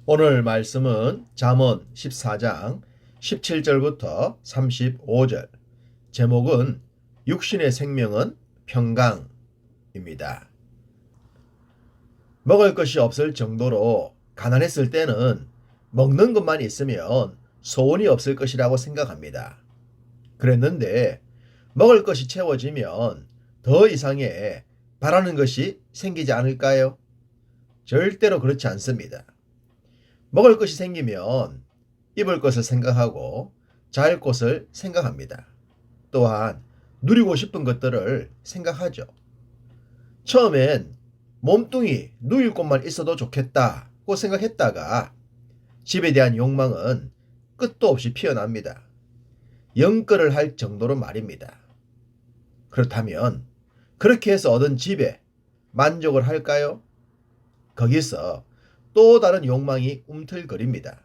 오늘 말씀은 잠언 14장 17절부터 35절. 제목은 육신의 생명은 평강입니다. 먹을 것이 없을 정도로 가난했을 때는 먹는 것만 있으면 소원이 없을 것이라고 생각합니다. 그랬는데 먹을 것이 채워지면 더 이상의 바라는 것이 생기지 않을까요? 절대로 그렇지 않습니다. 먹을 것이 생기면 입을 것을 생각하고 잘 곳을 생각합니다. 또한 누리고 싶은 것들을 생각하죠. 처음엔 몸뚱이 누일 곳만 있어도 좋겠다고 생각했다가 집에 대한 욕망은 끝도 없이 피어납니다. 영끌을 할 정도로 말입니다. 그렇다면 그렇게 해서 얻은 집에 만족을 할까요? 거기서 또 다른 욕망이 움틀거립니다.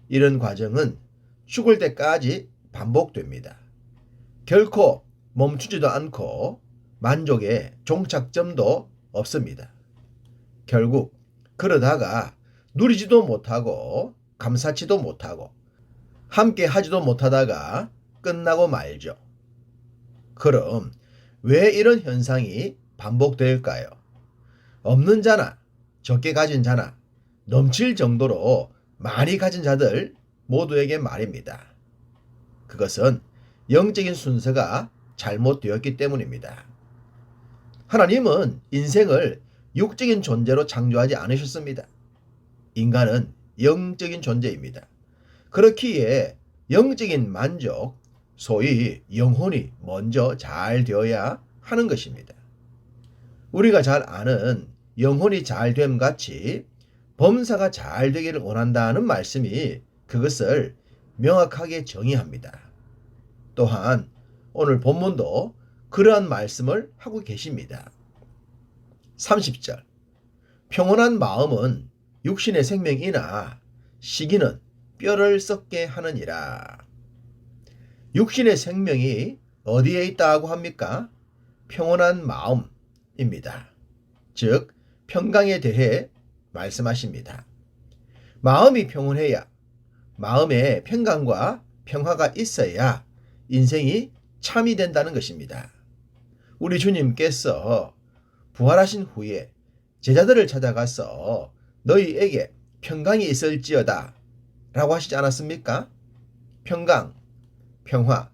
이런 과정은 죽을 때까지 반복됩니다. 결코 멈추지도 않고 만족의 종착점도 없습니다. 결국 그러다가 누리지도 못하고 감사치도 못하고 함께 하지도 못하다가 끝나고 말죠. 그럼 왜 이런 현상이 반복될까요? 없는 자나 적게 가진 자나 넘칠 정도로 많이 가진 자들 모두에게 말입니다. 그것은 영적인 순서가 잘못되었기 때문입니다. 하나님은 인생을 육적인 존재로 창조하지 않으셨습니다. 인간은 영적인 존재입니다. 그렇기에 영적인 만족, 소위 영혼이 먼저 잘 되어야 하는 것입니다. 우리가 잘 아는 영혼이 잘됨 같이 범사가 잘 되기를 원한다는 말씀이 그것을 명확하게 정의합니다. 또한 오늘 본문도 그러한 말씀을 하고 계십니다. 30절. 평온한 마음은 육신의 생명이나 시기는 뼈를 썩게 하느니라. 육신의 생명이 어디에 있다고 합니까? 평온한 마음입니다. 즉 평강에 대해 말씀하십니다. 마음이 평온해야, 마음에 평강과 평화가 있어야 인생이 참이 된다는 것입니다. 우리 주님께서 부활하신 후에 제자들을 찾아가서 너희에게 평강이 있을지어다 라고 하시지 않았습니까? 평강, 평화,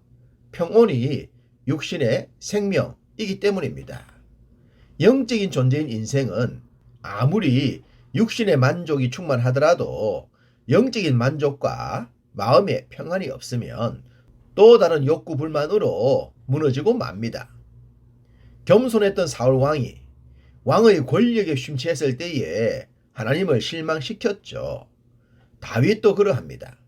평온이 육신의 생명이기 때문입니다. 영적인 존재인 인생은 아무리 육신의 만족이 충만하더라도 영적인 만족과 마음의 평안이 없으면 또 다른 욕구 불만으로 무너지고 맙니다. 겸손했던 사울 왕이 왕의 권력에 심취했을 때에 하나님을 실망시켰죠. 다윗도 그러합니다.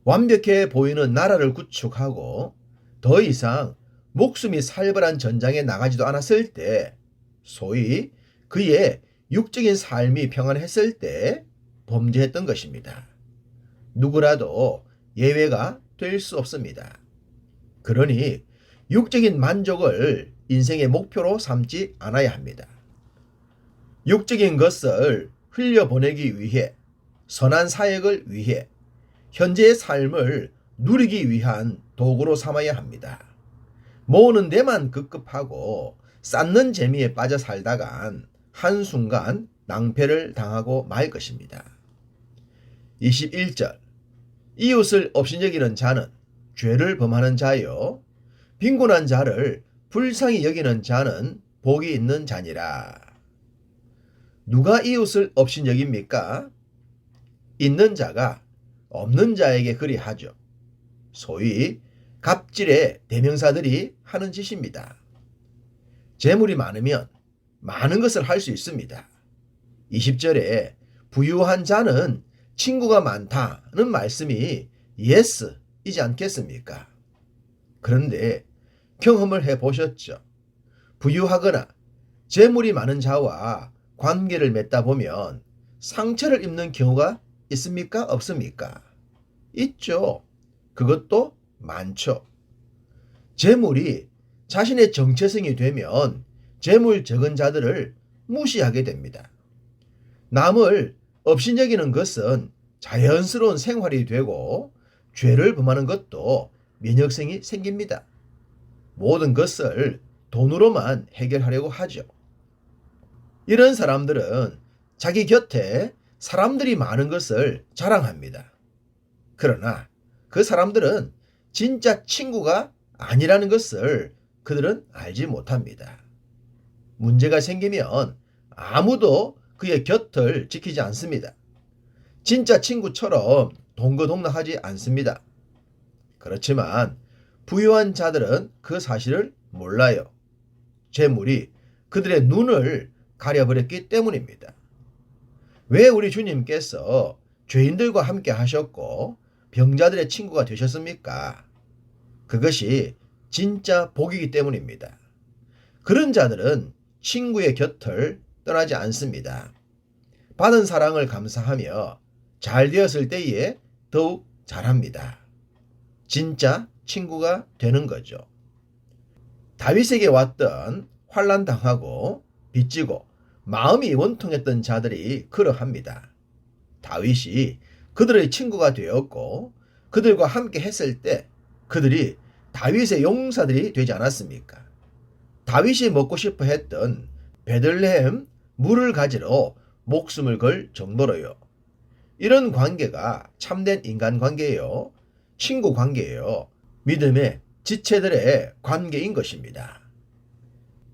완벽해 보이는 나라를 구축하고 더 이상 목숨이 살벌한 전장에 나가지도 않았을 때, 소위 그의 육적인 삶이 평안했을 때 범죄했던 것입니다. 누구라도 예외가 될 수 없습니다. 그러니 육적인 만족을 인생의 목표로 삼지 않아야 합니다. 육적인 것을 흘려보내기 위해, 선한 사역을 위해, 현재의 삶을 누리기 위한 도구로 삼아야 합니다. 모으는 데만 급급하고 쌓는 재미에 빠져 살다간 한순간 낭패를 당하고 말 것입니다. 21절. 이웃을 업신여기는 자는 죄를 범하는 자요, 빈곤한 자를 불쌍히 여기는 자는 복이 있는 자니라. 누가 이웃을 업신여깁니까? 있는 자가 없는 자에게 그리하죠. 소위 갑질의 대명사들이 하는 짓입니다. 재물이 많으면 많은 것을 할 수 있습니다. 20절에 부유한 자는 친구가 많다는 말씀이 예스이지 않겠습니까? 그런데 경험을 해보셨죠? 부유하거나 재물이 많은 자와 관계를 맺다 보면 상처를 입는 경우가 있습니까? 없습니까? 있죠. 그것도 많죠. 재물이 자신의 정체성이 되면 재물 적은 자들을 무시하게 됩니다. 남을 업신여기는 것은 자연스러운 생활이 되고 죄를 범하는 것도 면역성이 생깁니다. 모든 것을 돈으로만 해결하려고 하죠. 이런 사람들은 자기 곁에 사람들이 많은 것을 자랑합니다. 그러나 그 사람들은 진짜 친구가 아니라는 것을 그들은 알지 못합니다. 문제가 생기면 아무도 그의 곁을 지키지 않습니다. 진짜 친구처럼 동거동락하지 않습니다. 그렇지만 부유한 자들은 그 사실을 몰라요. 재물이 그들의 눈을 가려버렸기 때문입니다. 왜 우리 주님께서 죄인들과 함께 하셨고 병자들의 친구가 되셨습니까? 그것이 진짜 복이기 때문입니다. 그런 자들은 친구의 곁을 떠나지 않습니다. 받은 사랑을 감사하며 잘 되었을 때에 더욱 잘합니다. 진짜 친구가 되는 거죠. 다윗에게 왔던 환난 당하고 빚지고 마음이 원통했던 자들이 그러합니다. 다윗이 그들의 친구가 되었고 그들과 함께 했을 때 그들이 다윗의 용사들이 되지 않았습니까? 다윗이 먹고 싶어 했던 베들레헴 물을 가지러 목숨을 걸 정도로요. 이런 관계가 참된 인간관계예요. 친구 관계예요. 믿음의 지체들의 관계인 것입니다.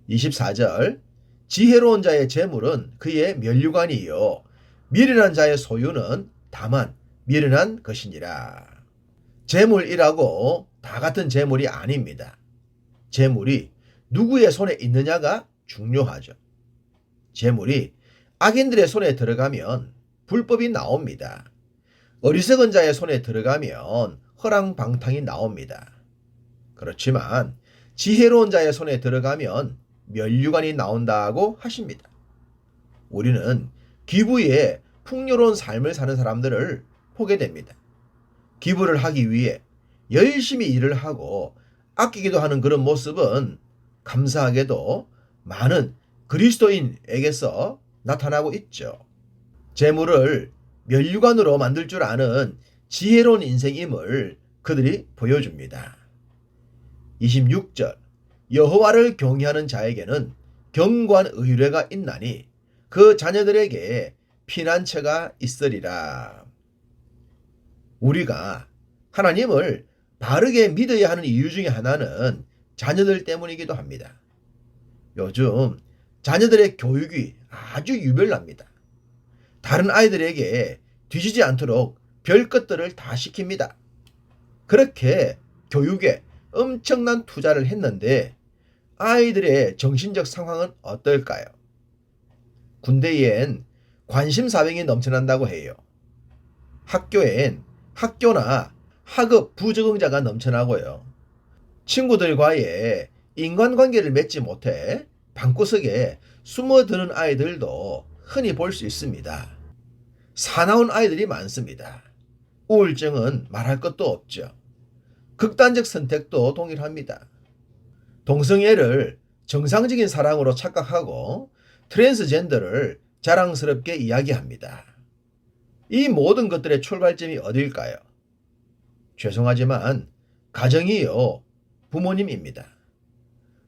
24절 지혜로운 자의 재물은 그의 면류관이요 미련한 자의 소유는 다만 미련한 것이니라. 재물이라고 다 같은 재물이 아닙니다. 재물이 누구의 손에 있느냐가 중요하죠. 재물이 악인들의 손에 들어가면 불법이 나옵니다. 어리석은 자의 손에 들어가면 허랑방탕이 나옵니다. 그렇지만 지혜로운 자의 손에 들어가면 면류관이 나온다고 하십니다. 우리는 기부에 풍요로운 삶을 사는 사람들을 보게 됩니다. 기부를 하기 위해 열심히 일을 하고 아끼기도 하는 그런 모습은 감사하게도 많은 그리스도인에게서 나타나고 있죠. 재물을 면류관으로 만들 줄 아는 지혜로운 인생임을 그들이 보여줍니다. 26절 여호와를 경외하는 자에게는 견고한 의뢰가 있나니 그 자녀들에게 피난처가 있으리라. 우리가 하나님을 바르게 믿어야 하는 이유 중에 하나는 자녀들 때문이기도 합니다. 요즘 자녀들의 교육이 아주 유별납니다. 다른 아이들에게 뒤지지 않도록 별것들을 다 시킵니다. 그렇게 교육에 엄청난 투자를 했는데 아이들의 정신적 상황은 어떨까요? 군대엔 관심사병이 넘쳐난다고 해요. 학교엔 학교나 학업 부적응자가 넘쳐나고요. 친구들과의 인간관계를 맺지 못해 방구석에 숨어드는 아이들도 흔히 볼 수 있습니다. 사나운 아이들이 많습니다. 우울증은 말할 것도 없죠. 극단적 선택도 동일합니다. 동성애를 정상적인 사랑으로 착각하고 트랜스젠더를 자랑스럽게 이야기합니다. 이 모든 것들의 출발점이 어딜까요? 죄송하지만 가정이요, 부모님입니다.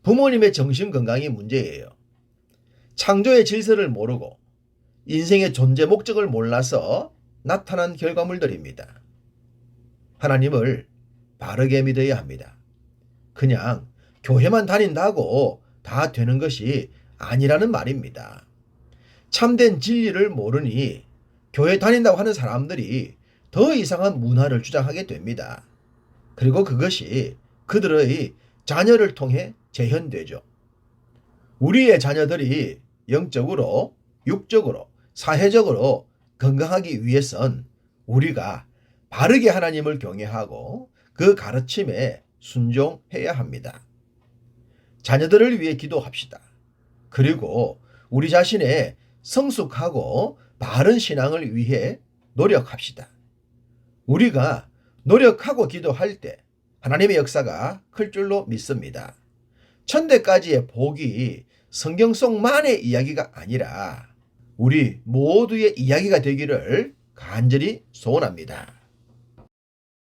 부모님의 정신건강이 문제예요. 창조의 질서를 모르고 인생의 존재 목적을 몰라서 나타난 결과물들입니다. 하나님을 바르게 믿어야 합니다. 그냥 교회만 다닌다고 다 되는 것이 아니라는 말입니다. 참된 진리를 모르니 교회 다닌다고 하는 사람들이 더 이상한 문화를 주장하게 됩니다. 그리고 그것이 그들의 자녀를 통해 재현되죠. 우리의 자녀들이 영적으로, 육적으로, 사회적으로 건강하기 위해선 우리가 바르게 하나님을 경외하고 그 가르침에 순종해야 합니다. 자녀들을 위해 기도합시다. 그리고 우리 자신의 성숙하고 바른 신앙을 위해 노력합시다. 우리가 노력하고 기도할 때 하나님의 역사가 클 줄로 믿습니다. 천대까지의 복이 성경 속만의 이야기가 아니라 우리 모두의 이야기가 되기를 간절히 소원합니다.